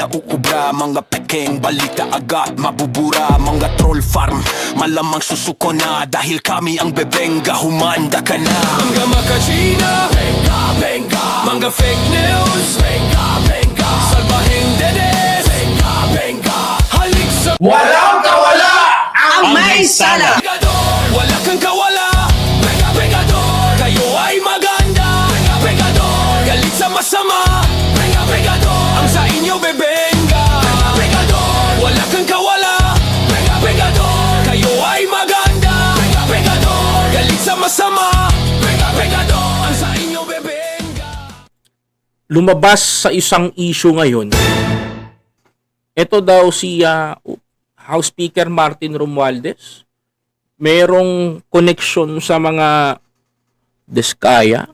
nauubra. Mga pekeng balita agad mabubura. Mga troll farm malamang susuko na, dahil kami ang bebengga, humanda ka na. Mga makachina, benga, benga. Mga fake news, benga, benga. Salbahing dedes, benga, benga. Halik sa Walang kawala ang may sala. Pegador, wala kang kawala. Benga, Pegador, kayo ay maganda. Benga, Pegador, galit sa masama. Benga, Pegador, ang sa inyo bebenga. Benga, Pegador, wala kang kawala. Benga, Pegador, kayo ay maganda. Benga, Pegador, galit sa masama. Benga, Pegador, ang sa inyo bebenga. Lumabas sa isang issue ngayon. Ito daw si House Speaker Martin Romualdez. Merong connection sa mga Diskaya.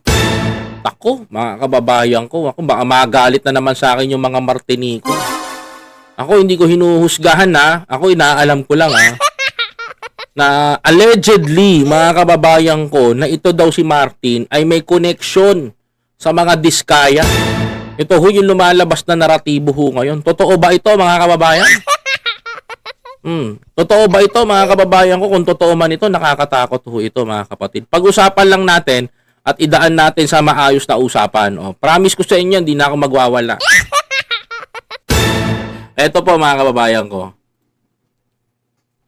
Ako, mga kababayan ko, ako baka magalit na naman sa akin yung mga Martinico. Ako hindi ko hinuhusgahan na, ako inaalam ko lang na allegedly, mga kababayan ko, na ito daw si Martin ay may connection sa mga Diskaya. Ito ho yung lumalabas na naratibo ho ngayon. Totoo ba ito, mga kababayan? Totoo ba ito, mga kababayan ko? Kung totoo man ito, nakakatakot ho ito, mga kapatid. Pag-usapan lang natin at idaan natin sa maayos na usapan. Promise ko sa inyo, hindi na ako magwawala. Ito po, mga kababayan ko.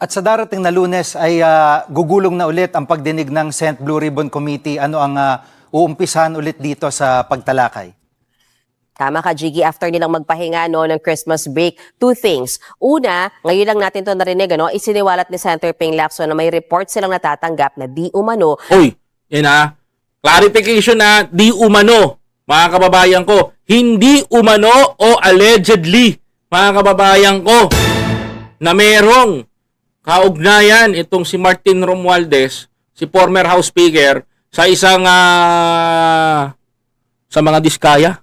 At sa darating na Lunes ay gugulong na ulit ang pagdinig ng Senate Blue Ribbon Committee. Ano ang uumpisahan ulit dito sa pagtalakay? Tama ka, Jiggy. After nilang magpahinga ng Christmas break, two things. Una, ngayon lang natin ito narinig, isiniwalat ni Senator Ping Lacson na may report silang natatanggap na di umano. Uy, yan clarification na di umano, mga kababayan ko. Hindi umano o allegedly, mga kababayan ko, na merong kaugnayan itong si Martin Romualdez, si former House Speaker, sa isang sa mga Diskaya.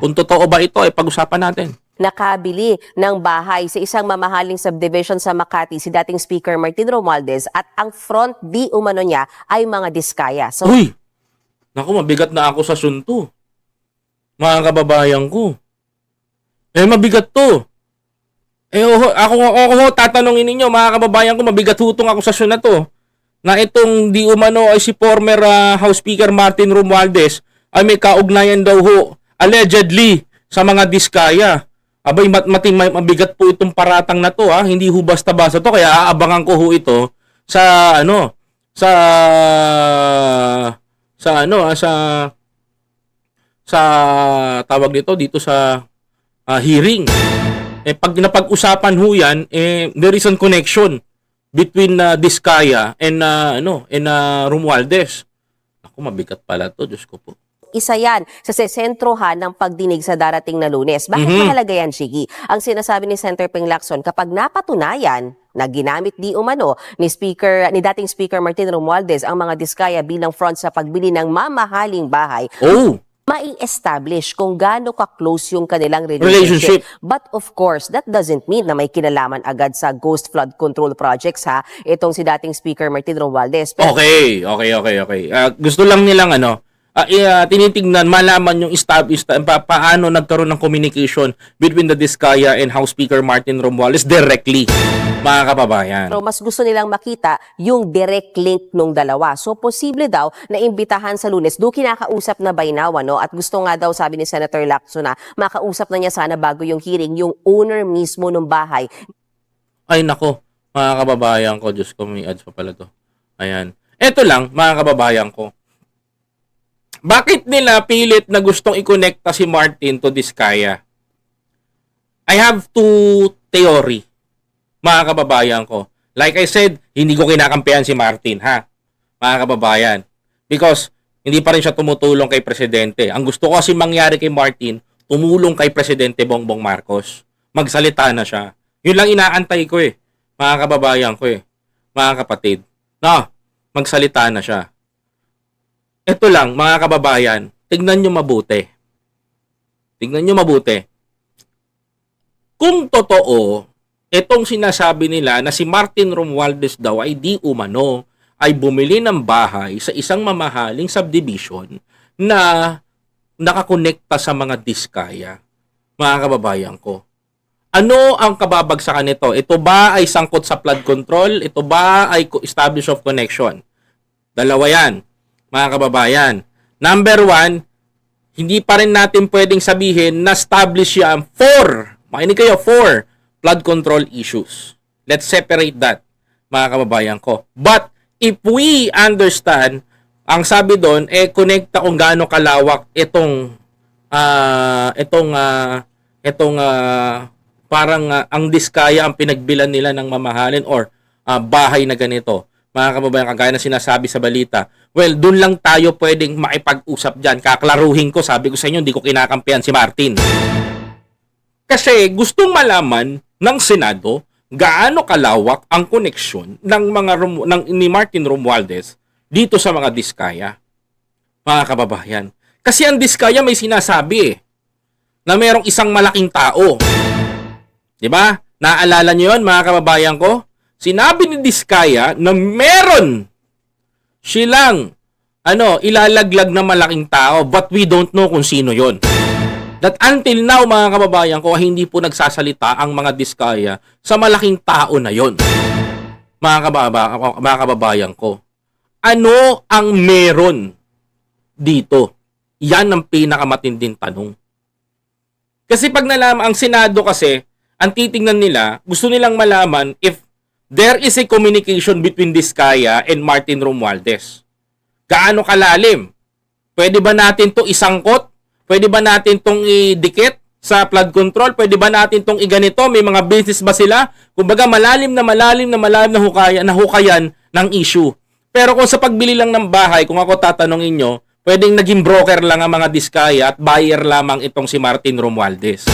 Kung totoo ba ito, ay pag-usapan natin. Nakabili ng bahay sa isang mamahaling subdivision sa Makati si dating Speaker Martin Romualdez at ang front di umano niya ay mga Diskaya. So, Uy! Naku, mabigat na ako sa sunto. Mga kababayan ko. Mabigat to. Ako tatanungin ninyo, mga kababayan ko, mabigat hutong ako sa na to. Na itong di umano ay si former House Speaker Martin Romualdez ay may kaugnayan daw ho, allegedly, sa mga Diskaya. Abay, mabigat po itong paratang na to, Hindi ho basta-basta to, kaya aabangan ko ho ito sa tawag dito sa hearing. Pag napag-usapan ho yan, there is a connection between Diskaya and Romualdez. Ako, mabigat pala to, Diyos ko po. isa yan sa sentrohan ng pagdinig sa darating na Lunes. Bakit mahalaga yan, Shiggy? Ang sinasabi ni Senator Ping Lacson, kapag napatunayan na ginamit di umano ni dating Speaker Martin Romualdez ang mga Diskaya bilang front sa pagbili ng mamahaling bahay, mai-establish kung gaano ka-close yung kanilang relationship. But of course, that doesn't mean na may kinalaman agad sa ghost flood control projects itong si dating Speaker Martin Romualdez. Pero, Okay. Gusto lang nilang tinitignan, malaman yung paano nagkaroon ng communication between the Diskaya and House Speaker Martin Romualdez directly, mga kababayan. pero mas gusto nilang makita yung direct link nung dalawa. So, posible daw na imbitahan sa Lunes. Do kinakausap na by now, at gusto nga daw, sabi ni Senator Lacson na makausap na niya sana bago yung hearing, yung owner mismo ng bahay. Ay nako, mga kababayan ko, Diyos ko, may ads pa pala to. Ayan. Eto lang, mga kababayan ko. Bakit nila pilit na gustong i-connecta si Martin to Diskaya? I have two theory, mga kababayan ko. Like I said, hindi ko kinakampihan si Martin, mga kababayan. Because hindi pa rin siya tumutulong kay Presidente. Ang gusto ko kasi mangyari kay Martin, tumulong kay Presidente Bongbong Marcos. Magsalita na siya. Yun lang inaantay ko mga kababayan ko mga kapatid. Magsalita na siya. Ito lang, mga kababayan, tignan nyo mabuti. Kung totoo, itong sinasabi nila na si Martin Romualdez daw ay di umano ay bumili ng bahay sa isang mamahaling subdivision na nakakonekta sa mga Diskaya, mga kababayan ko. Ano ang kababagsakan nito? Ito ba ay sangkot sa flood control? Ito ba ay establish of connection? Dalawa yan, mga kababayan. Number one, hindi pa rin natin pwedeng sabihin na establish yan for, makinig kayo, for flood control issues. Let's separate that, mga kababayan ko. But if we understand, ang sabi doon, connecta kung gaano kalawak itong parang ang diskaya ang pinagbilan nila ng mamahalin or bahay na ganito. Mga kababayan, kagaya na sinasabi sa balita, well, dun lang tayo pwedeng makipag-usap dyan. Kaklaruhin ko, sabi ko sa inyo, hindi ko kinakampihan si Martin. Kasi gustong malaman ng Senado gaano kalawak ang koneksyon ng ni Martin Romualdez dito sa mga diskaya. Mga kababayan. Kasi ang diskaya may sinasabi na merong isang malaking tao. 'Di ba? Naalala niyo 'yon, mga kababayan ko? Sinabi ni Diskaya na meron silang ilalaglag na malaking tao, but we don't know kung sino 'yon. That until now, mga kababayan ko, hindi po nagsasalita ang mga Diskaya sa malaking tao na 'yon. Mga kababayan ko. Ano ang meron dito? Yan ang pinakamatinding tanong. Kasi pag nalaman ang Senado kasi, ang titingnan nila, gusto nilang malaman if there is a communication between Diskaya and Martin Romualdez. Gaano kalalim? Pwede ba natin to isangkot? Pwede ba natin tong idikit sa flood control? Pwede ba natin tong iganito? May mga business ba sila? Kumbaga malalim na hukayan ng issue. Pero kung sa pagbili lang ng bahay, kung ako tatanungin nyo, pwedeng naging broker lang ang mga Diskaya at buyer lamang itong si Martin Romualdez.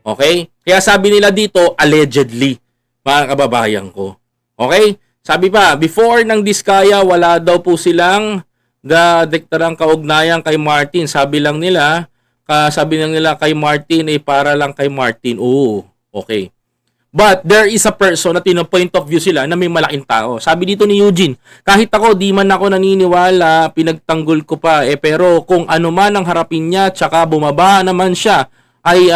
Okay? Kaya sabi nila dito, allegedly, mga kababayan ko. Okay? Sabi pa, before ng Diskaya, wala daw po silang deklarang kaugnayan kay Martin. Sabi lang nila kay Martin, para lang kay Martin. Oo, okay. But there is a person na point of view sila na may malaking tao. Sabi dito ni Eugene, kahit ako, di man ako naniniwala, pinagtanggol ko pa. Pero kung ano man ang harapin niya, tsaka bumaba naman siya, ay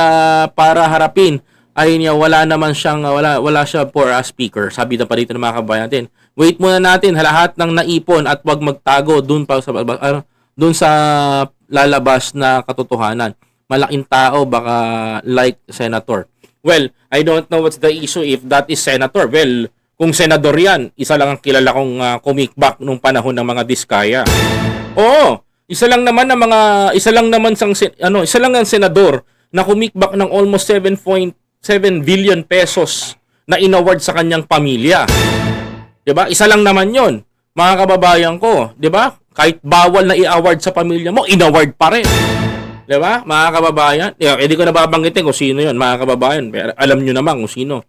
para harapin, ay niya wala naman siyang wala siya for a speaker. Sabi na pa dito ng mga kabayan natin. Wait muna natin lahat ng naipon at wag magtago doon sa lalabas na katotohanan. Malaking tao baka like senator. Well, I don't know what's the issue if that is senator. Well, kung senador yan, isa lang ang kilala kong kumikbak nung panahon ng mga Diskaya. Oo, isa lang naman ang senador na kumikbak ng almost 7.7 billion pesos na inaward sa kanyang pamilya. 'Di ba? Isa lang naman 'yon. Mga kababayan ko, 'di ba? Kahit bawal na i-award sa pamilya mo, inaward pa rin. 'Di ba? Mga kababayan, hindi ko na babanggitin kung sino 'yon, mga kababayan. Pero alam niyo naman kung sino.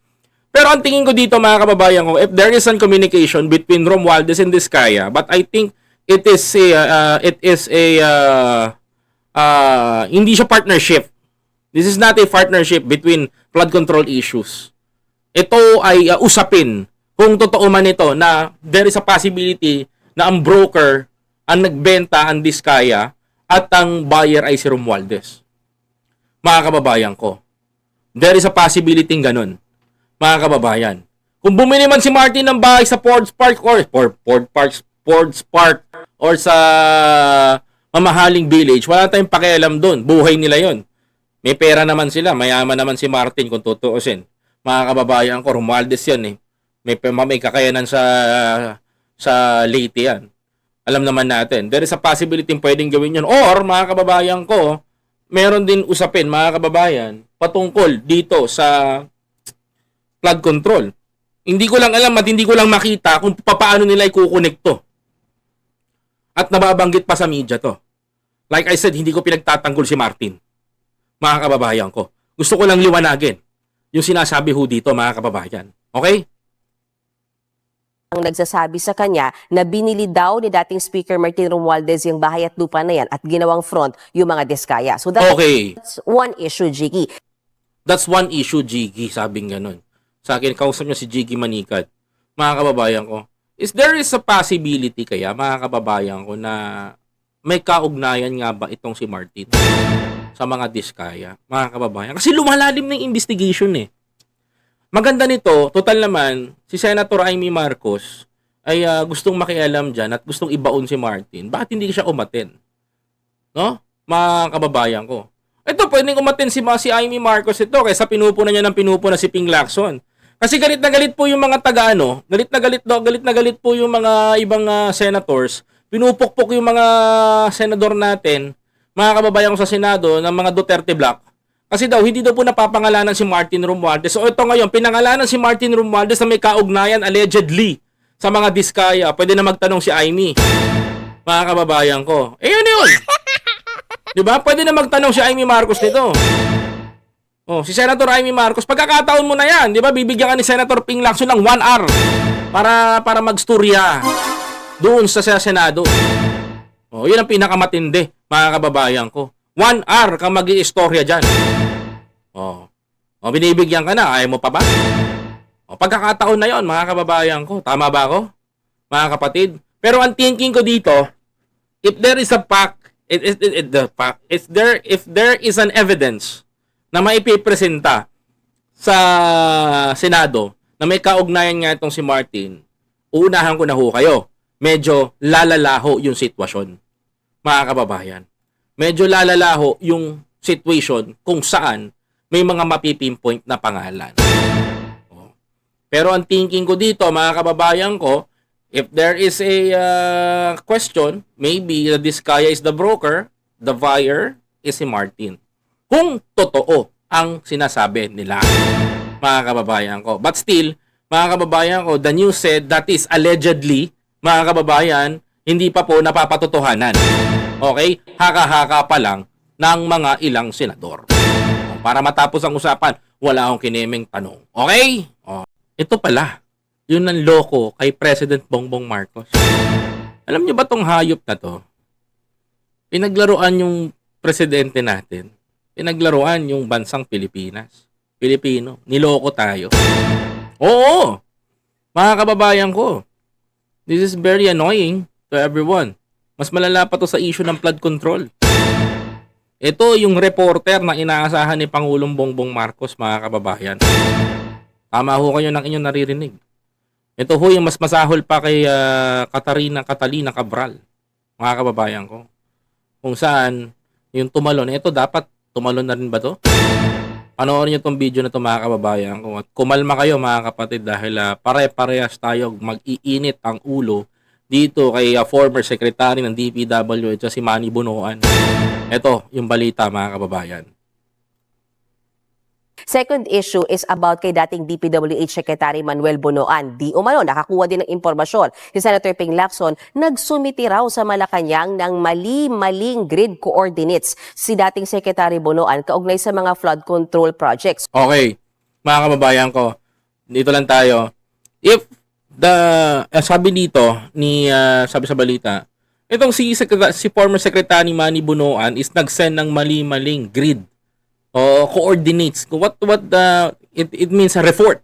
Pero ang tingin ko dito, mga kababayan ko, if there is some communication between Romualdez and Diskaya, but I think it is hindi siya partnership. This is not a partnership between flood control issues. Ito ay usapin kung totoo man ito na there is a possibility na ang broker ang nagbenta ang Diskaya at ang buyer ay si Romualdez. Mga kababayan ko, there is a possibility ganun. Mga kababayan, kung bumili man si Martin ng bahay sa Fords Park or sa mamahaling village, wala tayong pakialam doon. Buhay nila yon. May pera naman sila, mayaman naman si Martin kung tutuusin. Mga kababayan ko, Romualdez yan eh. May kakayanan sa Leyte yan. Alam naman natin. There is a possibility pwedeng gawin yun. Or, mga kababayan ko, meron din usapin, mga kababayan, patungkol dito sa flood control. Hindi ko lang alam at hindi ko lang makita kung paano nila ikukonekto. At nababanggit pa sa media to. Like I said, hindi ko pinagtatanggol si Martin. Mga kababayan ko. Gusto ko lang liwanagin yung sinasabi ho dito, mga kababayan. Okay? Ang nagsasabi sa kanya na binili daw ni dating Speaker Martin Romualdez yung bahay at lupa na yan at ginawang front yung mga Diskaya. So that's one issue, Jiggy. That's one issue, Jiggy, sabing ganun. Sa akin, kausap niya si Jiggy Manikad. Mga kababayan ko, there is a possibility kaya, mga kababayan ko, na may kaugnayan nga ba itong si Martin? sa mga diskaya, mga kababayan. Kasi lumalalim na yung investigation eh. Maganda nito, total naman, si Senator Amy Marcos ay gustong makialam dyan at gustong ibaon si Martin. Bakit hindi siya umaten? No? Mga kababayan ko. Ito, pwedeng umaten si Amy Marcos ito kaysa pinupuna niya ng pinupuna si Ping Lacson. Kasi galit na galit po yung mga taga-ano, galit na galit po yung mga ibang senators, pinupukpok yung mga senador natin, mga kababayan ko sa Senado, ng mga Duterte Block. Kasi daw, hindi daw po napapangalanan si Martin Romualdez. So ito ngayon, pinangalanan si Martin Romualdez na may kaugnayan allegedly sa mga diskaya. Pwede na magtanong si Amy, mga kababayan ko. Eh yun. Diba? Pwede na magtanong si Amy Marcos nito. Oh, si Senator Amy Marcos, pagkakataon mo na yan, 'di ba? Bibigyan ka ni Senator Ping Lacson ng 1 hour para magstorya doon sa Senado. Oh, 'yun ang pinakamatindi, mga kababayan ko. 1 hour ka mag-iistorya diyan. Oh. Oh, binibigyan ka na, ayaw mo pa ba? Oh, pagkakataon na 'yon, mga kababayan ko. Tama ba ako? Mga kapatid. Pero ang thinking ko dito, if there is a fact, if there is an evidence na maipipresenta sa Senado na may kaugnayan nga itong si Martin, uunahan ko na ho kayo. Medyo lalalaho yung sitwasyon, mga kababayan. Medyo lalalaho yung situation kung saan may mga mapipinpoint na pangalan. Pero ang thinking ko dito, mga kababayan ko, if there is a question, maybe the Diskaya is the broker, the buyer is si Martin. Kung totoo ang sinasabi nila, mga kababayan ko. But still, mga kababayan ko, the news said that is allegedly, mga kababayan, hindi pa po napapatotohanan. Okay? Haka-haka pa lang ng mga ilang senador. Para matapos ang usapan, wala akong kinemeng tanong. Okay? Ito pala, yun ang loko kay President Bongbong Marcos. Alam niyo ba tong hayop na to? Pinaglaruan yung presidente natin. Pinaglaruan yung bansang Pilipinas. Pilipino. Niloko tayo. Oo! Mga kababayan ko, this is very annoying to everyone. Mas malala pa to sa issue ng flood control. Ito yung reporter na inaasahan ni Pangulong Bongbong Marcos, mga kababayan. Tama ho kayo ng inyong naririnig. Ito ho yung mas masahol pa kay Catalina Cabral, mga kababayan ko. Kung saan, yung tumalon, ito dapat tumalon na rin ba to? Panoorin nyo itong video na ito, mga kababayan ko. At kumalma kayo, mga kapatid, dahil pare-parehas tayo mag-iinit ang ulo dito kay former secretary ng DPWH, si Manny Bonoan. Ito yung balita, mga kababayan. Second issue is about kay dating DPWH Secretary Manuel Bonoan. Di umano, nakakuha din ng impormasyon. Si Senator Ping Lacson, nagsumiti raw sa Malacanang ng mali-maling grid coordinates si dating Secretary Bonoan kaugnay sa mga flood control projects. Okay, mga kababayan ko, dito lang tayo. If sabi dito, sabi sa balita, itong si former Secretary Manny Bonoan is nag-send ng mali-maling grid o coordinates. It means a report.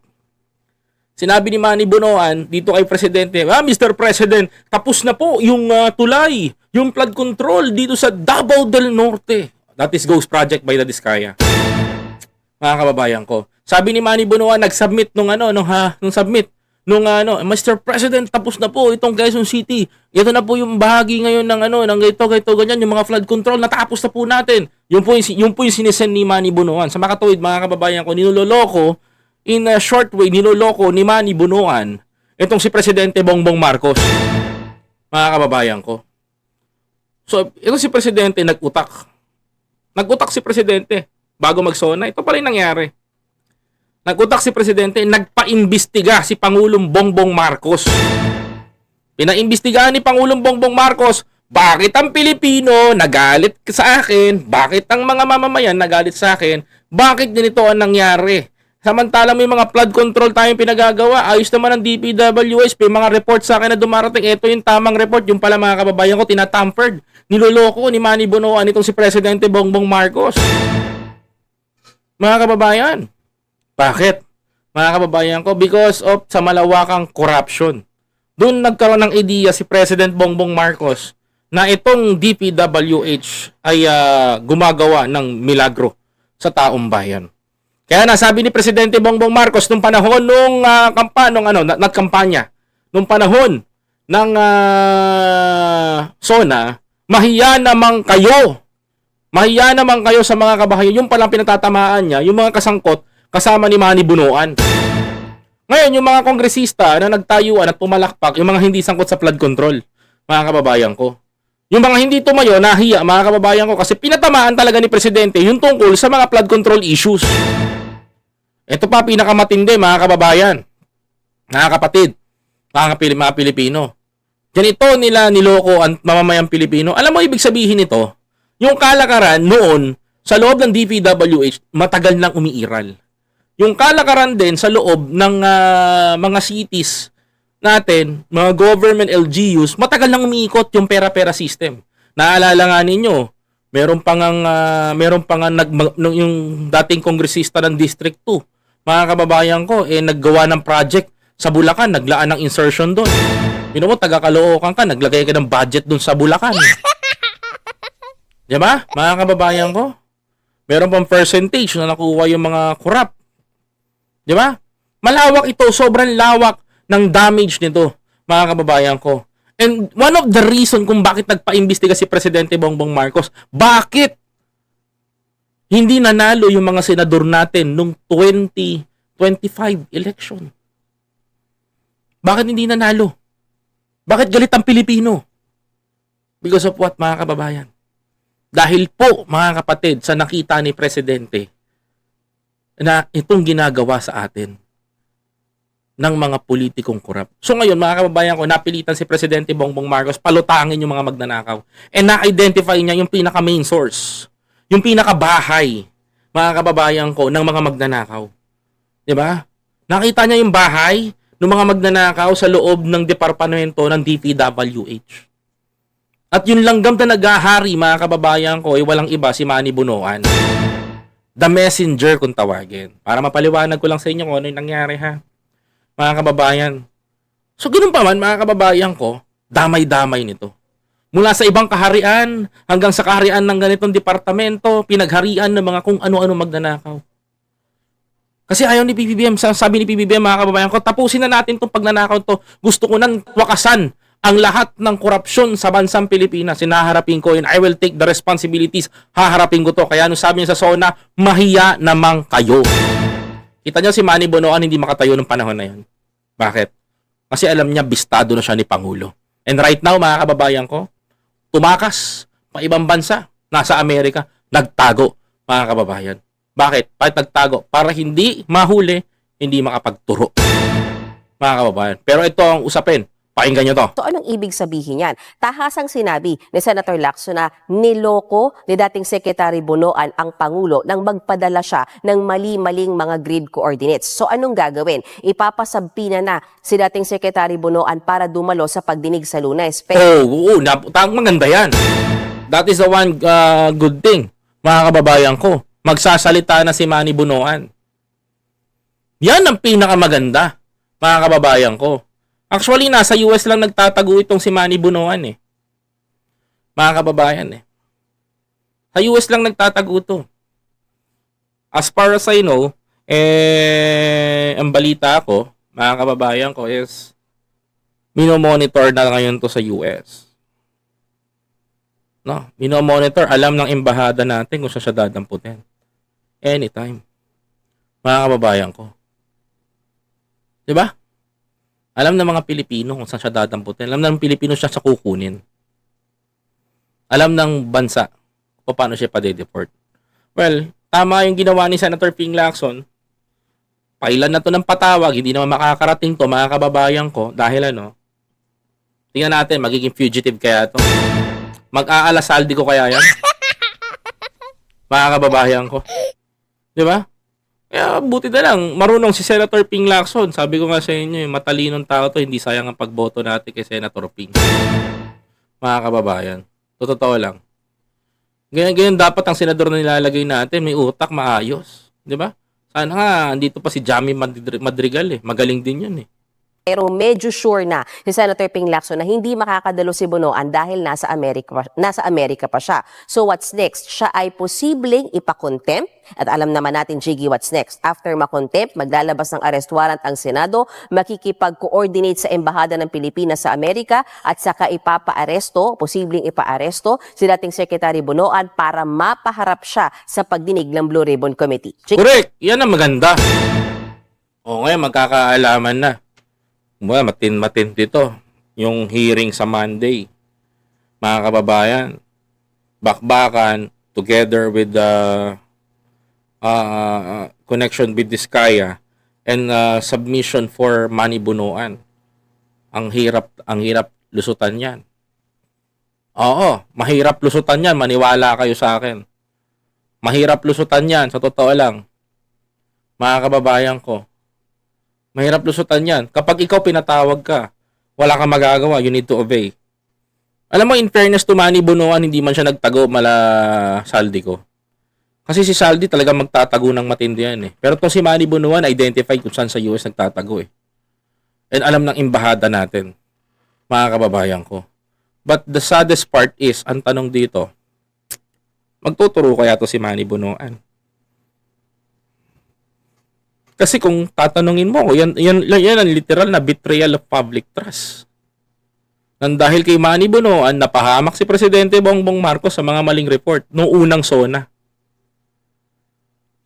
Sinabi ni Manny Bonoan dito kay Presidente, Mr. President, tapos na po yung tulay, yung flood control dito sa Davao del Norte. That is Ghost Project by the Diskaya. Mga kababayan ko. Sabi ni Manny Bonoan, nag-submit nung Mr. President, tapos na po itong Quezon City. Ito na po yung bahagi ngayon ng ito ganyan, yung mga flood control, natapos na po natin. Yung po yung sinisend ni Manny Bonoan. Sa makatuwid, mga kababayan ko, niloloko, in a short way, niloloko ni Manny Bonoan itong si Presidente Bongbong Marcos. Mga kababayan ko. So, ito si Presidente nag-utak. Nag-utak si Presidente bago mag-SONA. Ito pala yung nangyari. Nag-utak si Presidente, nagpa-imbestiga si Pangulong Bongbong Marcos. Pinaimbestigahan ni Pangulong Bongbong Marcos, bakit ang Pilipino nagalit sa akin? Bakit ang mga mamamayan nagalit sa akin? Bakit ganito ang nangyari? Samantala may mga flood control tayong pinagagawa. Ayos naman ang DPWH. May mga report sa akin na dumarating. Ito yung tamang report. Yung pala, mga kababayan ko, tinatampered. Niloloko ni Manny Bonoan itong si Presidente Bongbong Marcos. Mga kababayan. Bakit? Mga kababayan ko, because of sa malawakang corruption. Doon nagkaroon ng ideya si President Bongbong Marcos na itong DPWH ay gumagawa ng milagro sa taong bayan. Kaya nasabi ni Presidente Bongbong Marcos nung panahon nung kampanya, nung panahon ng SONA, mahiya naman kayo. Mahiya naman kayo sa mga kabahayan. Yung palang pinatatamaan niya, yung mga kasangkot kasama ni Manny Bunuan. Ngayon, yung mga kongresista na nagtayuan at pumalakpak, yung mga hindi sangkot sa flood control, mga kababayan ko. Yung mga hindi tumayo, nahiya, mga kababayan ko, kasi pinatamaan talaga ni Presidente yung tungkol sa mga flood control issues. Ito pa, pinakamatindi, mga kababayan, mga kapatid, mga Pilipino. Ganito nila niloko ang mamamayang Pilipino. Alam mo, ibig sabihin nito, yung kalakaran noon, sa loob ng DPWH, matagal nang umiiral. Yung kalakaran din sa loob ng mga cities natin, mga government LGUs, matagal nang umiikot yung pera-pera system. Naalala nga ninyo, meron pa yung dating kongresista ng District 2, mga kababayan ko, naggawa ng project sa Bulacan, naglaan ng insertion doon. Yun mo, taga-Caloocan ka, naglagay ka ng budget doon sa Bulacan. Diba, mga kababayan ko? Meron pang percentage na nakuha yung mga korap. Di ba? Malawak ito, sobrang lawak ng damage nito, mga kababayan ko. And one of the reason kung bakit nagpa-imbestiga si Presidente Bongbong Marcos, bakit hindi nanalo yung mga senador natin nung 2025 election? Bakit hindi nanalo? Bakit galit ang Pilipino? Because of what, mga kababayan? Dahil po, mga kapatid, sa nakita ni Presidente, na itong ginagawa sa atin ng mga politikong korap. So ngayon, mga kababayan ko, napilitan si Presidente Bongbong Marcos palutangin yung mga magnanakaw. And na-identify niya yung pinaka-main source, yung pinaka-bahay, mga kababayan ko, ng mga magnanakaw. Diba? Nakita niya yung bahay ng mga magnanakaw sa loob ng departamento ng DPWH. At yung langgam na naghahari, mga kababayan ko, ay walang iba, si Manny Bunuan. The messenger kung tawagin. Para mapaliwanag ko lang sa inyo kung ano yung nangyari, ha? Mga kababayan. So, ganun pa man, mga kababayan ko, damay-damay nito. Mula sa ibang kaharian, hanggang sa kaharian ng ganitong departamento, pinagharian ng mga kung ano-ano magnanakaw. Kasi ayaw ni PBBM, sabi ni PBBM, mga kababayan ko, tapusin na natin itong pagnanakaw to. Gusto ko nang wakasan ang lahat ng korupsyon sa bansang Pilipinas. Sinaharapin ko and I will take the responsibilities. Haharapin ko to. Kaya nung sabi niya sa SONA, mahiya namang kayo. Kita niyo si Manny Bunuan hindi makatayo ng panahon na yun. Bakit? Kasi alam niya bistado na siya ni Pangulo. And right now, mga kababayan ko, tumakas pa ibang bansa. Nasa Amerika, nagtago, mga kababayan. Bakit? Bakit nagtago? Para hindi mahuli, hindi makapagturo. Mga kababayan. Pero ito ang usapin. Pakinggan nyo to. So anong ibig sabihin yan? Tahasang sinabi ni Senator Lacson na niloko ni dating Secretary Bunuan ang Pangulo nang magpadala siya ng mali-maling mga grid coordinates. So anong gagawin? Ipapasabpina na si dating Secretary Bunuan para dumalo sa pagdinig sa Lunes. Oo, maganda yan. That is the one good thing, mga kababayan ko. Magsasalita na si Manny Bunuan. Yan ang pinakamaganda, mga kababayan ko. Actually, nasa US lang nagtatago itong si Manny Bunuan eh. Mga kababayan eh. Sa US lang nagtatago to. As far as I know, ang balita ko, mga kababayan ko, is minomonitor na ngayon to sa US. No? Minomonitor, alam ng embahada natin kung siya dadamputin. Anytime. Mga kababayan ko. Diba? Alam ng mga Pilipino kung saan siya dadamputin. Alam ng Pilipino siya sa kukunin. Alam ng bansa kung paano siya pa-deport. Well, tama yung ginawa ni Senator Ping Lacson. Pailan na to ng patawag. Hindi naman makakarating to, mga kababayan ko. Dahil tingnan natin, magiging fugitive kaya to. Mag-aalasaldi ko kaya yan? Mga kababayan ko. Di ba? Kaya buti na lang, marunong si Senator Ping Lacson. Sabi ko nga sa inyo, yung matalinong tao to, hindi sayang ang pagboto natin kay Senator Ping. Mga kababayan, totoo lang. Ganyan dapat ang senador na nilalagay natin, may utak, maayos. Di ba? Sana nga, andito pa si Jamie Madrigal eh. Magaling din yun eh. Pero medyo sure na si Senator Ping Lacson na hindi makakadalo si Bunoan dahil nasa Amerika pa siya. So what's next? Siya ay posibleng ipakontempt. At alam naman natin, Jiggy, what's next? After makontempt, maglalabas ng arrest warrant ang Senado, makikipag-coordinate sa Embahada ng Pilipinas sa Amerika at saka ipapaaresto, posibleng ipaaresto si dating Secretary Bunoan para mapaharap siya sa pagdinig ng Blue Ribbon Committee. Jiggy? Correct. Yan ang maganda. O ngayon, magkakaalaman na. Well, matindi to. Yung hearing sa Monday. Mga kababayan, bakbakan together with the connection with Diskaya and submission for Manny Bunoan. Ang hirap lusutan yan. Oo, mahirap lusutan yan. Maniwala kayo sa akin. Mahirap lusutan yan, sa totoo lang. Mga kababayan ko. Mahirap lusutan yan. Kapag ikaw pinatawag ka, wala kang magagawa, you need to obey. Alam mo, in fairness to Manny Bunoan, hindi man siya nagtago mala Saldi ko. Kasi si Saldi talaga magtatago ng matindi yan eh. Pero to si Manny Bunoan, identified kung saan sa US nagtatago eh. And alam ng embahada natin, mga kababayan ko. But the saddest part is, ang tanong dito, magtuturo kaya to si Manny Bunoan? Kasi kung tatanungin mo, yan ang literal na betrayal of public trust. Nang dahil kay Manny Bunoan, napahamak si Presidente Bongbong Marcos sa mga maling report noong unang SONA.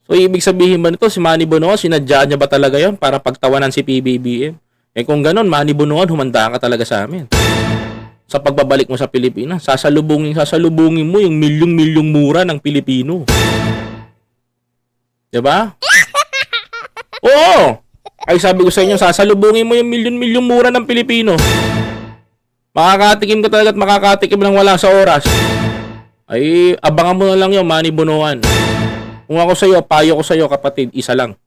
So, ibig sabihin ba nito, si Manny Bunoan, sinadya niya ba talaga yan para pagtawanan si PBBM? Eh kung ganon, Manny Bunoan, humanda ka talaga sa amin. Sa pagbabalik mo sa Pilipinas, sasalubungin mo yung milyong-milyong mura ng Pilipino. Diba? Oo! Ay sabi ko sa inyo, sasalubungin mo yung milyon-milyong mura ng Pilipino. Makakatikim ka talaga at makakatikim lang wala sa oras. Ay, abangan mo na lang yung Manny Bunoan. Kung ako sa iyo, payo ko sa iyo kapatid, isa lang.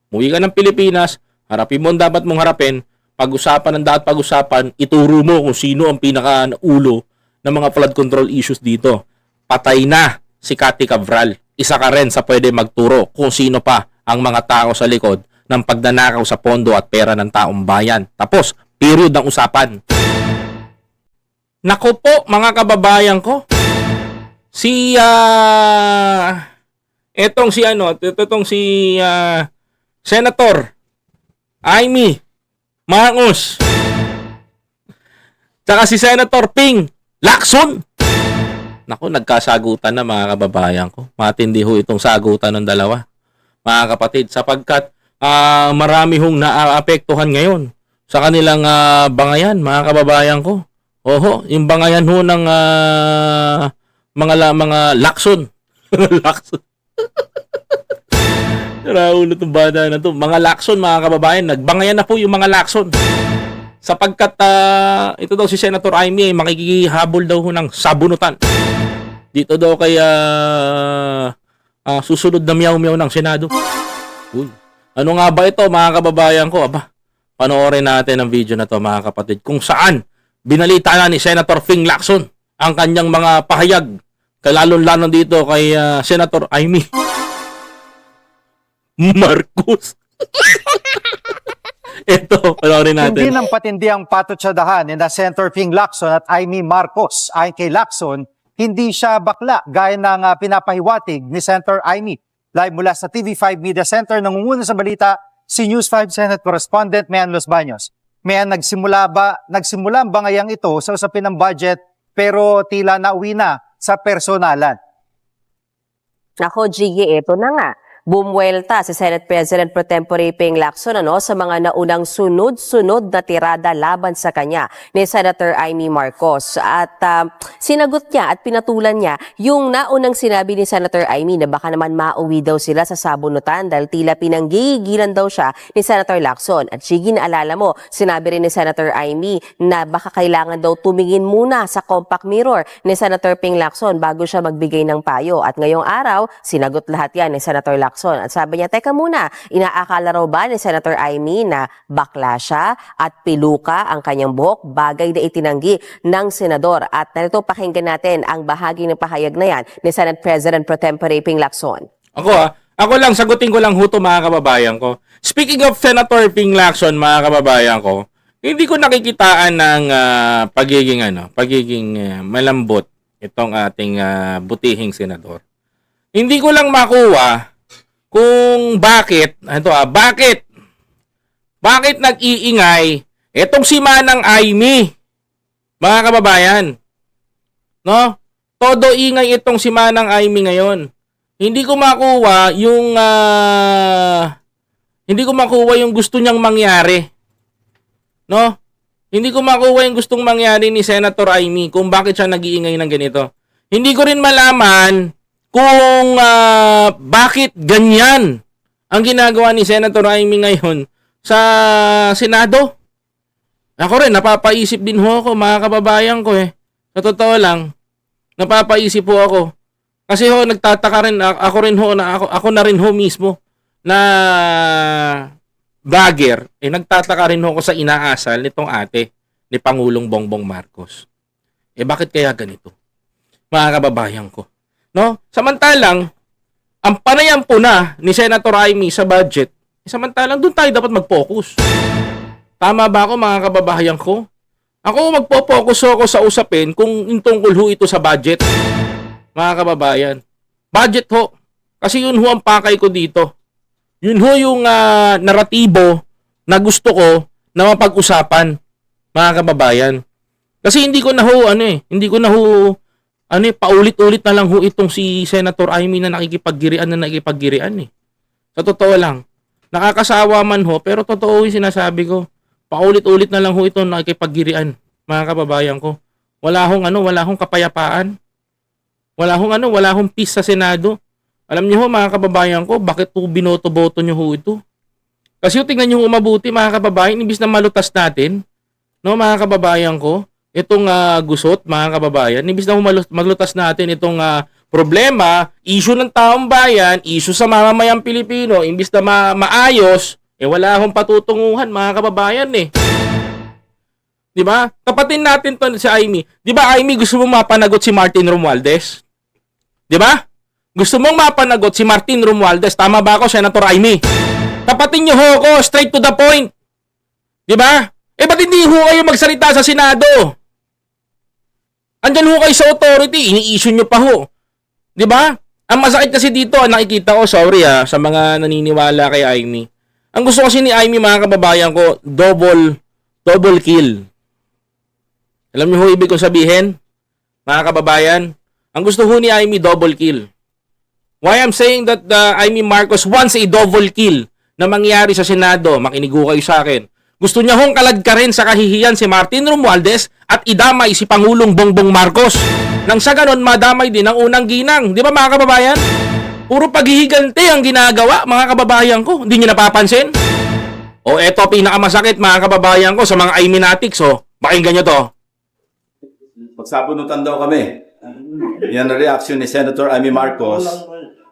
Muwi ka ng Pilipinas, harapin mo ang dapat mong harapin, pag-usapan ang dapat pag-usapan, ituro mo kung sino ang pinaka-ulo ng mga flood control issues dito. Patay na si Cathy Cabral. Isa ka rin sa pwede magturo kung sino pa ang mga tao sa likod ng pagnanakaw sa pondo at pera ng taong bayan. Tapos, period ng usapan. Naku po, mga kababayan ko. Etong si Senator Amy Marcos. Tsaka si Senator Ping Lacson. Naku, nagkasagutan na mga kababayan ko. Matindi ho itong sagutan ng dalawa. Mga kapatid, sapagkat marami hong naaapektuhan ngayon sa kanilang bangayan, mga kababayan ko. Oho, yung bangayan ho ng mga Lacson. Lacson. Raulo itong bada na to. Mga Lacson, mga kababayan, nagbangayan na po yung mga Lacson. Sapagkat ito daw si Senator Amy ay makikihabol daw ho ng sabunutan. Dito daw kay susunod na miyaw-miyaw ng Senado. Uy. Ano nga ba ito, mga kababayan ko? Aba, panoorin natin ang video na to, mga kapatid, kung saan binalita na ni Senator Ping Lacson ang kanyang mga pahayag, kalalon-lalo dito kay Senator Amy Marcos. Ito, panoorin natin. Hindi ng patindi ang patutsadahan ni na Senator Ping Lacson at Amy Marcos. Ayon kay Lacson, hindi siya bakla gaya ng pinapahiwatig ni Senator Amy. Live mula sa TV5 Media Center, nangunguna sa balita si News 5 Senate Correspondent Mian Los Baños. Mian, nagsimula ang bangayang ito sa usapin ng budget pero tila nauwi na sa personalan? Nako, Gigi, ito na nga. Bumuelta si Senate President Pro Tempore Ping Lacson sa mga naunang sunod-sunod na tirada laban sa kanya ni Senator Amy Marcos. At sinagot niya at pinatulan niya yung naunang sinabi ni Senator Amy na baka naman mauwi daw sila sa sabunutan dahil tila pinanggigilan daw siya ni Senator Lacson. At sige, naalala mo, sinabi rin ni Senator Amy na baka kailangan daw tumingin muna sa compact mirror ni Senator Ping Lacson bago siya magbigay ng payo. At ngayong araw, sinagot lahat yan ni Senator Lacson. At sabi niya, teka muna, inaakala raw ba ni Senator Amy na bakla siya at piluka ang kanyang buhok, bagay na itinanggi ng senador. At narito pakinggan natin ang bahagi ng pahayag na yan ni Senate President Pro Tempore Ping Lacson. Ako lang, sagutin ko lang huto, mga kababayan ko. Speaking of Senator Ping Lacson, mga kababayan ko, hindi ko nakikitaan ng pagiging malambot itong ating butihing senador. Hindi ko lang makuha kung bakit nag-iingay itong si Manang Aimee, mga kababayan. No? Todo ingay itong si Manang Aimee ngayon. Hindi ko makuha yung gusto niyang mangyari. No? Hindi ko makuha yung gustong mangyari ni Senator Aimee kung bakit siya nag-iingay ng ganito. Hindi ko rin malaman kung bakit ganyan ang ginagawa ni Senator Aimee ngayon sa Senado. Ako rin, napapaisip din ho ako, mga kababayan ko eh. Sa totoo lang, napapaisip po ako. Kasi ho, nagtataka rin, ako na rin ho mismo na vlogger, nagtataka rin ho ako sa inaasal nitong ate ni Pangulong Bongbong Marcos. Bakit kaya ganito? Mga kababayan ko. No? Samantalang, ang panayam po na ni Senator Aimee sa budget, samantalang doon tayo dapat mag-focus. Tama ba ako, mga kababayan ko? Ako magpo-focus ako sa usapin kung tungkol ho ito sa budget. Mga kababayan. Budget ho. Kasi yun ho ang pakay ko dito. Yun ho yung naratibo na gusto ko na mapag-usapan, mga kababayan. Kasi hindi ko na ho, paulit-ulit na lang ho itong si Senator Aimee na nakikipaggirian eh. Sa totoo lang. Nakakasawa man ho, pero totoo yung sinasabi ko. Paulit-ulit na lang ho ito nakikipaggirian, mga kababayan ko. Wala hong kapayapaan. Wala hong peace sa Senado. Alam niyo ho, mga kababayan ko, bakit po binoto-boto niyo ho ito? Kasi tingnan niyo mabuti, mga kababayan, imbis na malutas natin, no, mga kababayan ko, itong gusot, mga kababayan, imbis na maglutas natin itong problema, issue ng taong bayan, issue sa mamamayang Pilipino, imbis na maayos, wala akong patutunguhan, mga kababayan eh. Di ba? Tapatin natin to si Aimee. Di ba, Aimee, gusto mong mapanagot si Martin Romualdez? Di ba? Gusto mong mapanagot si Martin Romualdez. Tama ba ako, Senator Aimee? Tapatin niyo ho ako, straight to the point. Di ba? Ba't hindi ho kayo magsalita sa Senado? Andyan ho kayo sa authority, ini-issue nyo pa ho. Di ba? Ang masakit kasi dito, nakikita ko, sorry sa mga naniniwala kay Aimee. Ang gusto kasi ni Aimee, mga kababayan ko, double kill. Alam niyo ho ibig kong sabihin? Mga kababayan, ang gusto ho ni Aimee, double kill. Why I'm saying that Aimee Marcos wants a double kill na mangyari sa Senado, makinig ho kayo sa akin. Gusto niya hong kaladkarin sa kahihiyan si Martin Romualdez at idamay si Pangulong Bongbong Marcos. Nang sa ganon, madamay din ang unang ginang. Di ba, mga kababayan? Puro paghihigante ang ginagawa, mga kababayan ko. Hindi niyo napapansin? Eto, pinakamasakit, mga kababayan ko, sa mga Aiminatics, pakinggan nyo to. Magsabunutan daw kami. Yan ang reaction ni Senator Aimee Marcos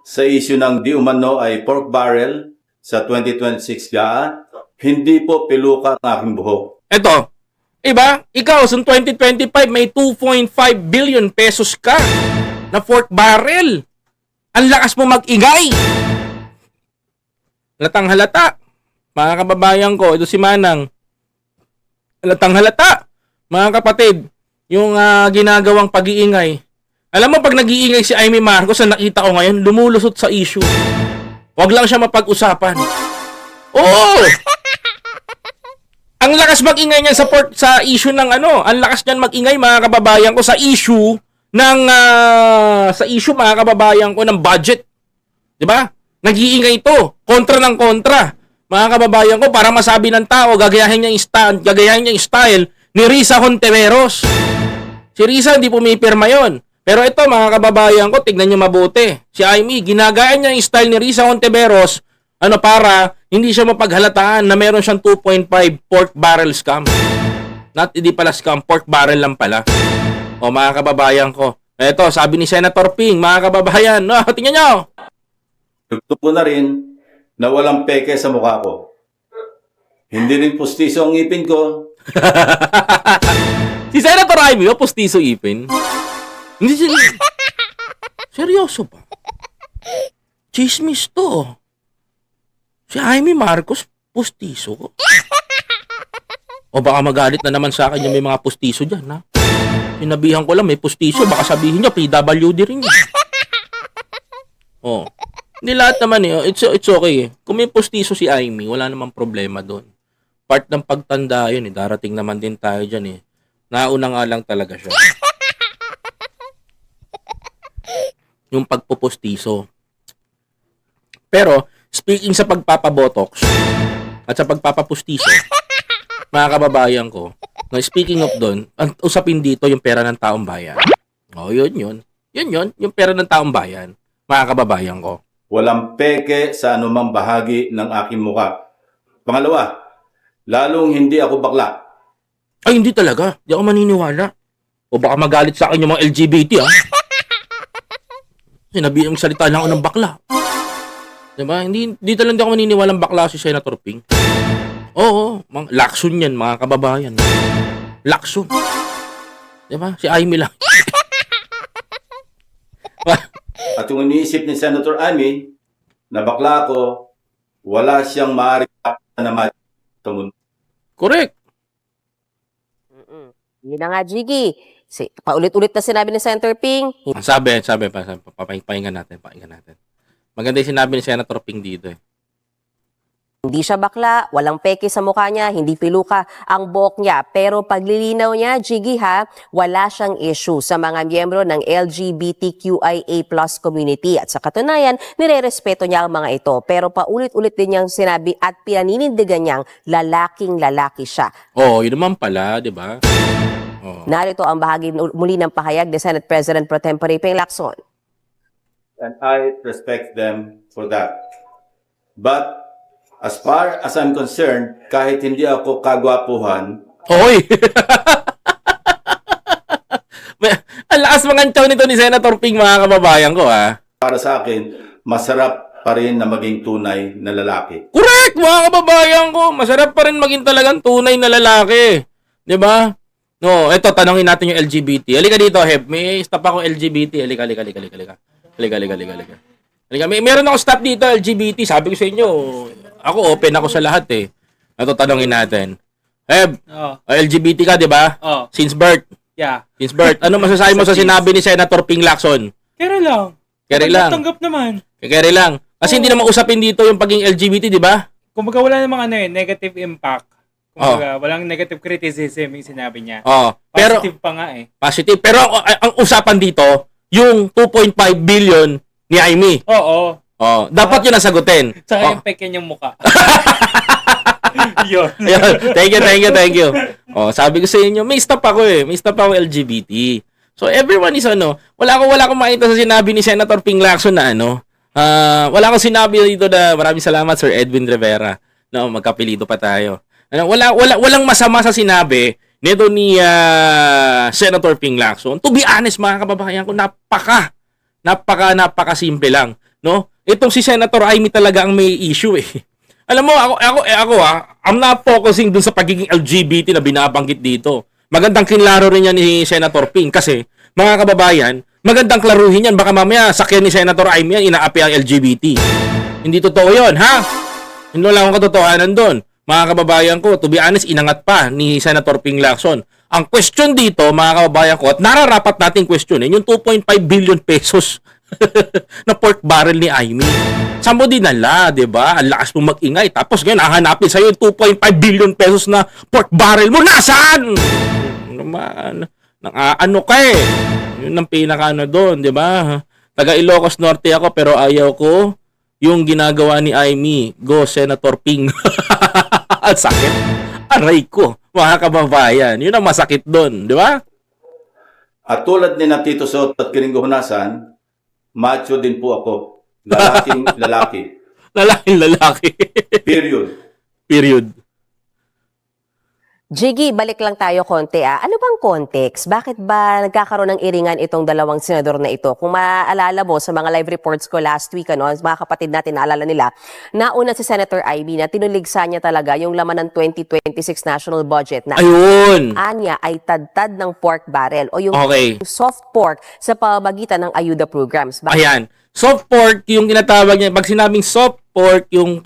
sa issue ng di umano ay pork barrel sa 2026 GAA. Hindi po piluka ang aking buhok. Eto, iba, ikaw sa 2025 may 2.5 billion pesos ka na pork barrel. Ang lakas mo mag-ingay. Halatang halata. Mga kababayan ko, ito si Manang. Halatang halata. Mga kapatid, yung ginagawang pag-iingay. Alam mo, pag nag-iingay si Aimee Marcos, ang nakita ko ngayon, lumulusot sa issue. Huwag lang siya mapag-usapan. Oo! Ang lakas mag-ingay niya sa issue ng ang lakas niyan mag-ingay, mga kababayan ko, sa issue mga kababayan ko ng budget. 'Di ba? Nag-iingay ito, kontra ng kontra. Mga kababayan ko, para masabi ng tao, gagayahin niya yung style ni Risa Hontiveros. Si Risa hindi pumipirma 'yon. Pero ito, mga kababayan ko, tignan niyo mabuti. Si Aimee, ginagaya niya yung style ni Risa Hontiveros, para hindi siya mapaghalataan na meron siyang 2.5 pork barrel scam. Hindi pala scam, pork barrel lang pala. Mga kababayan ko. Eto, sabi ni Senator Ping, mga kababayan, tingnan nyo. Tugtog ko na rin na walang peke sa mukha ko. Hindi rin pustiso ang ngipin ko. Si Senator Aimee, pustiso ipin. Hindi siya. Seryoso ba? Chismis to. Si Aimee Marcos, pustiso. O baka magalit na naman sa akin yung may mga pustiso dyan, ha? Sinabihan ko lang, may pustiso. Baka sabihin nyo, PWD rin yun. Oh. Hindi lahat naman eh. It's okay eh. Kung may pustiso si Aimee, wala namang problema doon. Part ng pagtanda yun eh. Darating naman din tayo dyan eh. Nauna nga lang talaga siya. Yung pagpupustiso. Pero, speaking sa pagpapabotox at sa pagpapapustiso, mga kababayan ko, na speaking of doon, ang usapin dito yung pera ng taong bayan. O, yun. Yung pera ng taong bayan, mga kababayan ko. Walang peke sa anumang bahagi ng aking muka. Pangalawa, lalong hindi ako bakla. Ay, hindi talaga. Hindi ako maniniwala. O baka magalit sa akin yung mga LGBT, ha? Sinabi yung salita lang ako ng bakla. Diba? Hindi talaga ako maniniwalang bakla si Senator Ping. Oo, lakson yan, mga kababayan. Lakson. Diba? Si Aimee lang. At yung iniisip ni Senator Aimee, na bakla ko, wala siyang maaaring na mati sa mundo. Correct. Yun na nga, Jiggy. Paulit-ulit na sinabi ni Senator Ping, Sabi, pahingan natin. Maganda yung sinabi ni Senator Ping dito eh. hindi siya bakla, walang peke sa mukha niya, hindi piluka ang buhok niya. Pero paglilinaw niya, Jiggy ha, wala siyang issue sa mga miyembro ng LGBTQIA+ community. At sa katunayan, nirerespeto niya ang mga ito. Pero paulit-ulit din niyang sinabi at pinaninindigan niyang lalaking-lalaki siya. Oo, yun naman pala, di ba? Oo. Narito ang bahagi muli ng pahayag ni Senate President Pro Tempore Ping Lacson. And I respect them for that. But as far as I'm concerned, kahit hindi ako kagwapuhan, Hoy! Ang lakas mangantaw nito ni Senator Ping, mga kababayan ko, ha? para sa akin, masarap pa rin na maging tunay na lalaki. Correct, mga kababayan ko. Masarap pa rin maging talagang tunay na lalaki. Di ba? No, eto, tanongin natin yung LGBT. Halika dito, Heb. May stop ako LGBT. Halika. Meron ako stop dito, LGBT. Sabi ko sa inyo, ako open ako sa lahat eh. Ito, tanongin natin. Heb, LGBT ka, di ba? Oh, Since birth. yeah. Since birth. Ano masasabi mo sa sinabi ni Senator Ping Lacson? Carry lang. Carry lang. Tanggap naman. Carry lang. Kasi hindi naman usapin dito yung pagiging LGBT, di ba? Kumbaga wala namang negative impact. Kumbaga walang negative criticism yung sinabi niya. Oh, pero Positive pa nga eh. positive. Pero ang usapan dito, yung 2.5 billion ni Aimee. Oo. Oh, dapat yun ang sagutin. Tsaka Oh. yung peke niyang muka. Yun. Ayun. Thank you. Oh, sabi ko sa inyo, may stop ako eh. May stop ako LGBT. So everyone is wala akong makita sa sinabi ni Senator Ping Lacson na wala akong sinabi dito na maraming salamat Sir Edwin Rivera. No, magkapilido pa tayo. Walang masama sa sinabi nito ni Senator Ping Lacson. To be honest, mga kababayan ko, napaka simple lang, no? Itong si Senator Aimee talaga ang may issue eh. Alam mo, ako I'm not focusing dun sa pagiging LGBT na binabanggit dito. Magandang kinlaro rin yan ni Senator Ping kasi, mga kababayan, magandang klaruhin yan. Baka mamaya sakyan ni Senator Aimee yan, inaapi ang LGBT. Hindi totoo yun, ha? Hindi lang akong katotohanan doon. Mga kababayan ko, to be honest, inangat pa ni Senator Ping Lacson. Ang question dito, mga kababayan ko, at nararapat nating questionin, yung 2.5 billion pesos na pork barrel ni Aimee. Saan mo dinala, di ba? Ang lakas mong mag-ingay. Tapos ngayon, hahanapin sa'yo yung 2.5 billion pesos na pork barrel mo. Nasaan? Ano ka eh? Yun ang pinaka doon, di ba? Taga Ilocos Norte ako, pero ayaw ko yung ginagawa ni Aimee. Go, Senator Ping. Ang sakit. Aray ko, mga kababayan. Yun ang masakit doon, di ba? At tulad ni na Tito Soto at Kiringo Hunasan, macho din po ako. Lalaking lalaki. Lalaking lalaki. Period. Jiggy, balik lang tayo konti. Ano bang context? Bakit ba nagkakaroon ng iringan itong dalawang senador na ito? Kung maaalala mo sa mga live reports ko last week, mga kapatid natin naalala nila, nauna si Senator Aimee na tinuligsa niya talaga yung laman ng 2026 national budget na Ayun. anya ay tad-tad ng pork barrel o yung Okay. soft pork sa pamamagitan ng ayuda programs. Ayan. Soft pork, yung tinatawag niya, pag sinabing soft pork, yung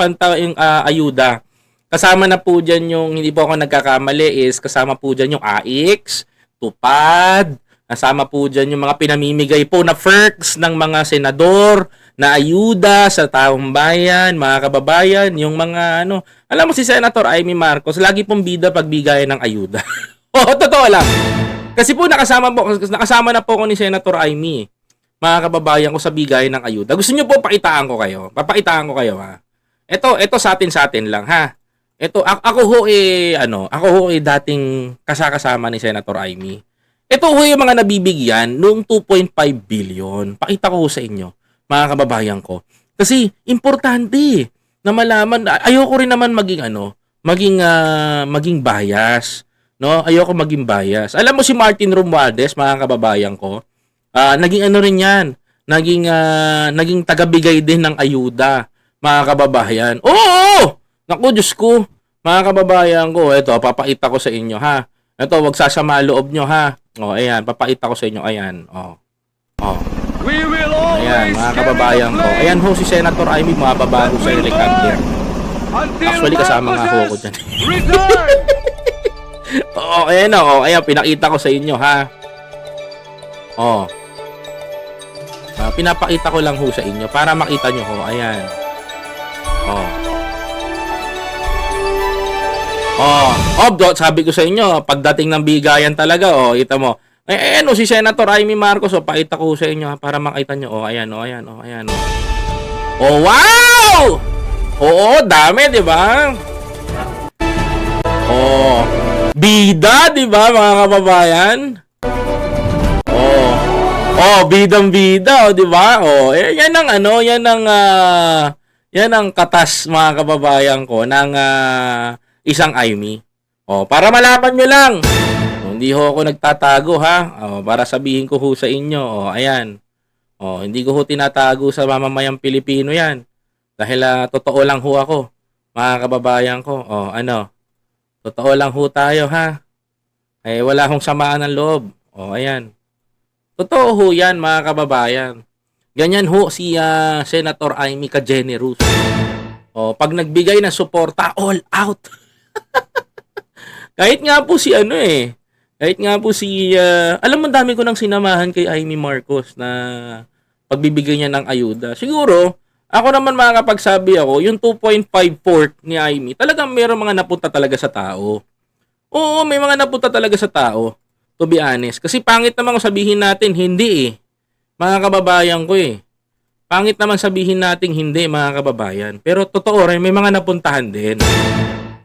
ayuda, Kasama na po dyan yung, hindi po ako nagkakamali, is kasama po dyan yung AIX, Tupad, kasama po dyan yung mga pinamimigay po na perks ng mga senador, na ayuda sa taong bayan, mga kababayan, yung mga ano. Alam mo si Senator Amy Marcos, lagi pong bida pagbigayan ng ayuda. Oo, totoo lang. Kasi po nakasama na po ako ni Senator Amy, mga kababayan ko sa bigayan ng ayuda. Gusto niyo po pakitaan ko kayo? Papakitaan ko kayo ha. Ito sa atin lang ha. Ako ho dating kasama ni Senator Amy. Ito ho yung mga nabibigyan noong 2.5 billion. Pakita ko ho sa inyo, mga kababayan ko. Kasi importante na malaman, ayoko rin naman maging bias, no? Ayoko maging bias. Alam mo si Martin Romualdez, mga kababayan ko, naging ano rin 'yan, naging tagabigay din ng ayuda, mga kababayan. Oo! Naku, Diyos ko, mga kababayan ko, ito papakita ko sa inyo ha. Ito, wag sasama loob nyo ha. Oh, ayan, papakita ko sa inyo, ayan. Oh. We will Ayan, always mga kababayan ko. Ayan ho si Senator Amy, mababa ho sa helicopter. Actually, kasama nga ho ako dyan. Return! Oo, ayan o. Ayan, pinakita ko sa inyo, ha? Oo. Pinapakita ko lang ho sa inyo para makita nyo ho. Ayan. Sabi ko sa inyo, pagdating ng bigayan talaga, ita mo. Ayan o, si Senator Amy Marcos, pakita ko sa inyo ha, para makita nyo. Ayan. Wow! Oo, dami, di ba? Bida, di ba, mga kababayan? Bidang-bida, di ba? Yan ang katas, mga kababayan ko, ng isang Amy. Para malaman nyo lang. Hindi ho ako nagtatago, ha? Para sabihin ko ho sa inyo, ayan. Hindi ko ho tinatago sa mamamayang Pilipino yan. Dahil totoo lang ho ako, mga kababayan ko. Totoo lang ho tayo, ha? Wala hong samaan ng loob. Ayan. Totoo ho yan, mga kababayan. Ganyan ho si Senator Amy ka-generous. Pag nagbigay ng suporta, all out. Kahit nga po si alam mo, dami ko nang sinamahan kay Amy Marcos na pagbibigay niya ng ayuda. Siguro, ako naman makakapagsabi ako, yung 2.54 ni Amy, talagang mayroong mga napunta talaga sa tao. Oo, may mga napunta talaga sa tao. To be honest. Kasi pangit naman kung sabihin natin, hindi mga kababayan ko Pangit naman sabihin natin hindi, mga kababayan. Pero totoo rin, may mga napuntahan din.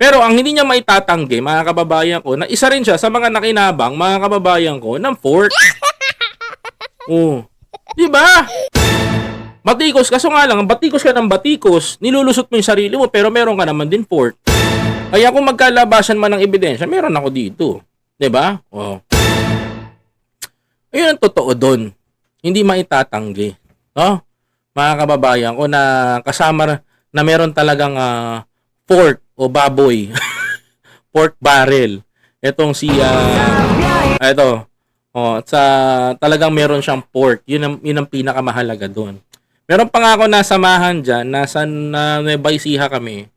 Pero ang hindi niya maitatanggi, mga kababayan ko, na isa rin siya sa mga nakinabang, mga kababayan ko, ng fork. Di ba? Batikos, kaso nga lang, batikos ka ng batikos, nilulusot mo yung sarili mo, pero meron ka naman din fork. Kaya kung magkalabasan man ng ebidensya, meron ako dito. Di ba? Ayun ang totoo doon. Hindi maitatanggi. No? Mga kababayan ko, na kasama na meron talagang pork o baboy. Pork barrel. Etong si talagang meron siyang pork. Yun ang pinakamahalaga doon. Meron pa nga ako nasamahan diyan, nasa Nueva Ecija kami.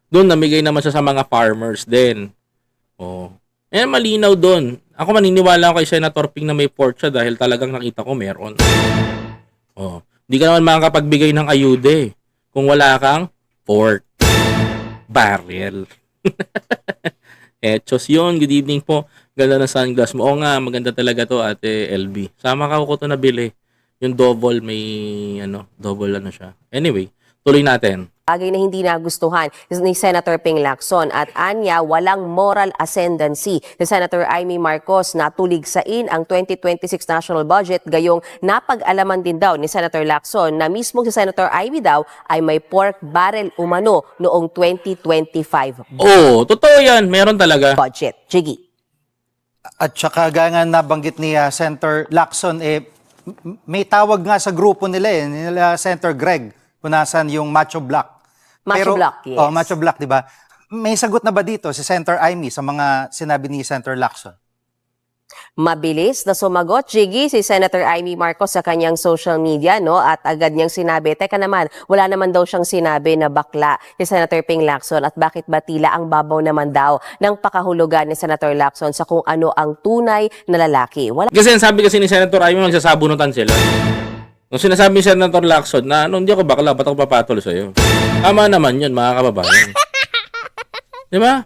Doon namigay naman siya sa mga farmers din. Malinaw doon. Ako maniniwala ako kay Senator Ping na may pork siya dahil talagang nakita ko meron. Hindi ka naman makakapagbigay ng ayuda kung wala kang pork barrel. Chos yun. Good evening po. Ganda ng sunglass mo. Oo nga, maganda talaga to, Ate LB. Sama ka ko to nabili. Yung double, may double siya. Anyway, tuloy natin. Bagay na hindi nagustuhan ni Senator Ping Lacson at anya walang moral ascendancy ni Senator Amy Marcos na tuligsain ang 2026 national budget, gayong napag-alaman din daw ni Senator Lacson na mismo si Senator Amy daw ay may pork barrel umano noong 2025 Totoo yan. Meron talaga. budget. Jiggy. At saka gaya nga nabanggit ni Senator Lacson, may tawag nga sa grupo nila nila Senator Greg, kung nasan yung Macho Black. Macho Black, yes. Macho Black, di ba? May sagot na ba dito si Senator Amy sa mga sinabi ni Senator Lacson? Mabilis na sumagot, Jiggy, si Senator Amy Marcos sa kanyang social media, no? At agad niyang sinabi, teka naman, wala naman daw siyang sinabi na bakla si Senator Ping Lacson at bakit ba tila ang babaw naman daw ng pakahulugan ni Senator Lacson sa kung ano ang tunay na lalaki. Wala Kasi ang sabi kasi ni Senator Amy, magsasabunutan sila. Nung sinasabi ni Senator Lacson na hindi ako bakla, ba't ako papatol sa'yo? Tama naman yun, mga kababayan. Di ba?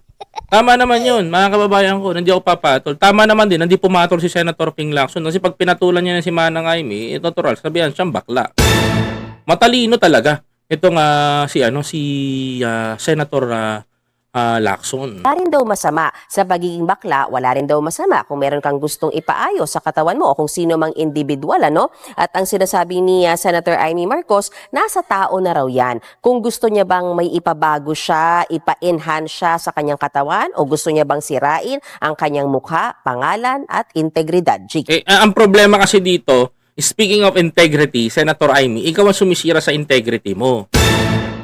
Tama naman yun, mga kababayan ko, hindi ako papatol. Tama naman din, hindi pumatol si Senator Ping Lacson. Kasi pag pinatulan niya si Manang Amy, natural, sabihan siyang bakla. Matalino talaga. Ito nga si Senator Lacson. rin daw masama sa pagiging bakla, wala rin daw masama kung meron kang gustong ipaayos sa katawan mo o kung sino mang individual, ano? At ang sinasabi ni Senator Amy Marcos, nasa tao na raw yan. Kung gusto niya bang may ipabago siya, ipa-enhance siya sa kanyang katawan o gusto niya bang sirain ang kanyang mukha, pangalan at integridad. Jiggy. Ang problema kasi dito, speaking of integrity, Senator Amy, ikaw ang sumisira sa integrity mo.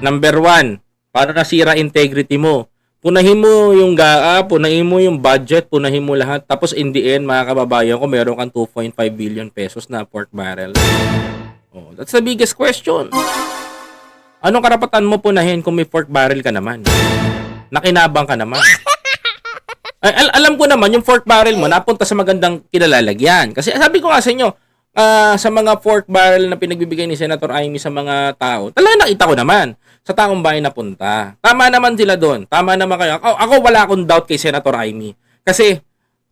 Number 1, paano nasira integrity mo? Punahin mo yung GAA, punahin mo yung budget, punahin mo lahat. Tapos in the end, mga kababayan ko, meron kang 2.5 billion pesos na pork barrel. Oh, that's the biggest question. Anong karapatan mo punahin kung may pork barrel ka naman? Nakinabang ka naman. Alam ko naman, yung pork barrel mo napunta sa magandang kinalalagyan. Kasi sabi ko nga sa inyo, sa mga pork barrel na pinagbibigay ni Senator Amy sa mga tao, talaga nakita ko naman sa taong bayan na punta. Tama naman sila doon. Tama naman kayo. Ako wala akong doubt kay Senator Amy. Kasi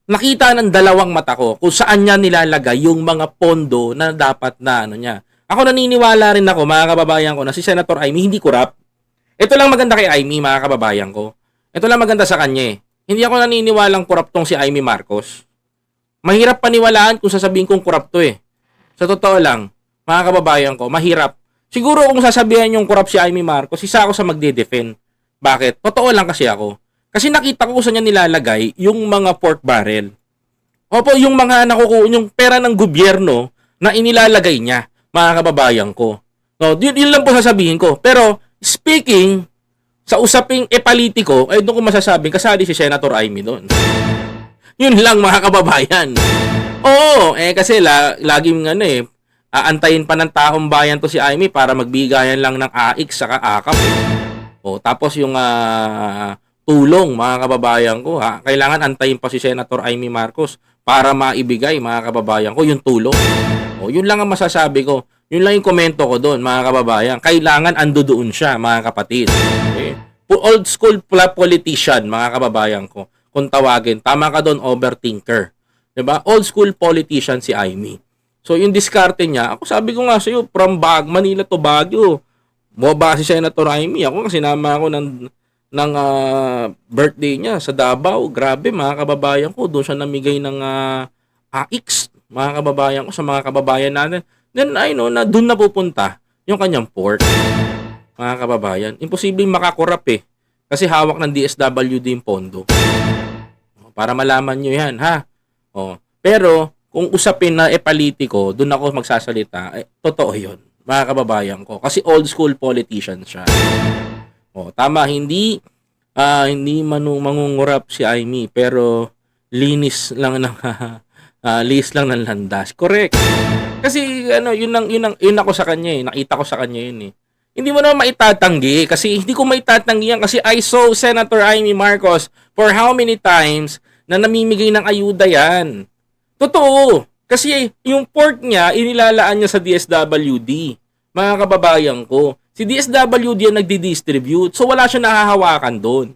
nakita ng dalawang mata ko kung saan niya nilalagay yung mga pondo na dapat na niya. Ako naniniwala rin ako, mga kababayan ko, na si Senator Amy hindi kurap. Ito lang maganda kay Amy, mga kababayan ko. Ito lang maganda sa kanya. Hindi ako naniniwalang kurap tong si Amy Marcos. Mahirap paniwalaan kung sasabihin kong kurap to eh. Sa totoo lang, mga kababayan ko, mahirap. Siguro kung sasabihan yung kurap si Amy Marcos, isa ako sa magde-defend. Bakit? Totoo lang kasi ako. Kasi nakita ko saan niya nilalagay yung mga pork barrel. Opo, yung mga yung pera ng gobyerno na inilalagay niya, mga kababayan ko. No, yun lang po sasabihin ko. Pero, speaking sa usaping politiko, ay doon ko masasabing kasali si Senator Amy doon. Yun lang, mga kababayan. Oo, kasi laging aantayin pa ng taong bayan to si Amy para magbigayan lang ng AIK saka AKAP. Tapos yung tulong, mga kababayan ko, kailangan antayin pa si Senator Amy Marcos para maibigay, mga kababayan ko, yung tulong. Yun lang ang masasabi ko. Yun lang yung komento ko doon, mga kababayan. Kailangan andoon siya, mga kapatid. Okay? Old school politician, mga kababayan ko. Kung tawagin, tama ka doon, overthinker. 'Di ba? Old school politician si Amy. So yung diskarte niya, ako sabi ko nga sa iyo, from Manila to Baguio. Bumaba si Senator Amy. Ako sinama ako ng birthday niya sa Davao. Grabe, mga kababayan ko, doon siya namigay ng AIX, mga kababayan ko, sa mga kababayan natin. Then I know na doon na pupunta yung kanyang port. Mga kababayan, imposibleng makakurap eh. Kasi hawak ng DSWD yung pondo. Para malaman nyo yan, ha? Pero, kung usapin na politiko, doon ako magsasalita, totoo yun, mga kababayan ko. Kasi old school politician siya. Tama, hindi mangungurap si Amy, pero linis lang ng landas. Correct. Kasi yun ako sa kanya nakita ko sa kanya yun eh. Hindi mo naman maitatanggi kasi hindi ko maitatanggi yan kasi I saw Senator Amy Marcos for how many times na namimigay ng ayuda yan. Totoo. Kasi yung pork niya, inilalaan niya sa DSWD. Mga kababayan ko. Si DSWD ang nagdi-distribute. So wala siya nahahawakan doon.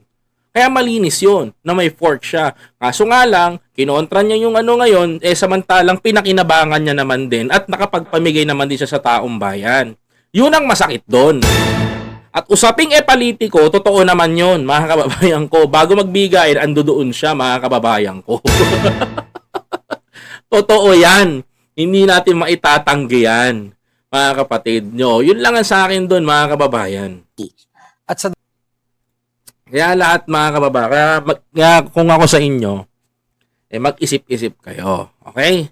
Kaya malinis yon na may pork siya. Kaso nga lang, kinontra niya yung ngayon, samantalang pinakinabangan niya naman din at nakapagpamigay naman din siya sa taong bayan. Yun ang masakit doon. At usaping politiko, totoo naman yun, mga kababayan ko. Bago magbigay, ando doon siya, mga kababayan ko. Totoo yan. Hindi natin maitatanggi yan, mga kapatid nyo. Yun lang ang sa akin doon, mga kababayan. At sa Kaya lahat, mga kababayan, kaya kung ako sa inyo, mag-isip-isip kayo. Okay?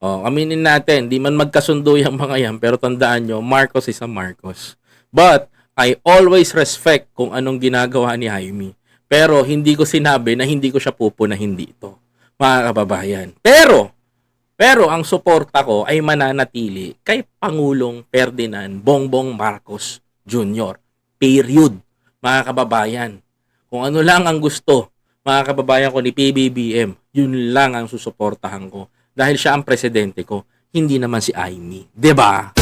Aminin natin, di man magkasundo yung mga yan, pero tandaan nyo, Marcos is a Marcos. But, I always respect kung anong ginagawa ni Jaime. Pero, hindi ko sinabi na hindi ko siya pupunahin dito. mga kababayan. Pero ang suporta ko ay mananatili kay Pangulong Ferdinand Bongbong Marcos Jr. Period, mga kababayan. Kung ano lang ang gusto, mga kababayan ko ni PBBM, yun lang ang susuportahan ko. Dahil siya ang presidente ko, hindi naman si Amy. 'Di ba?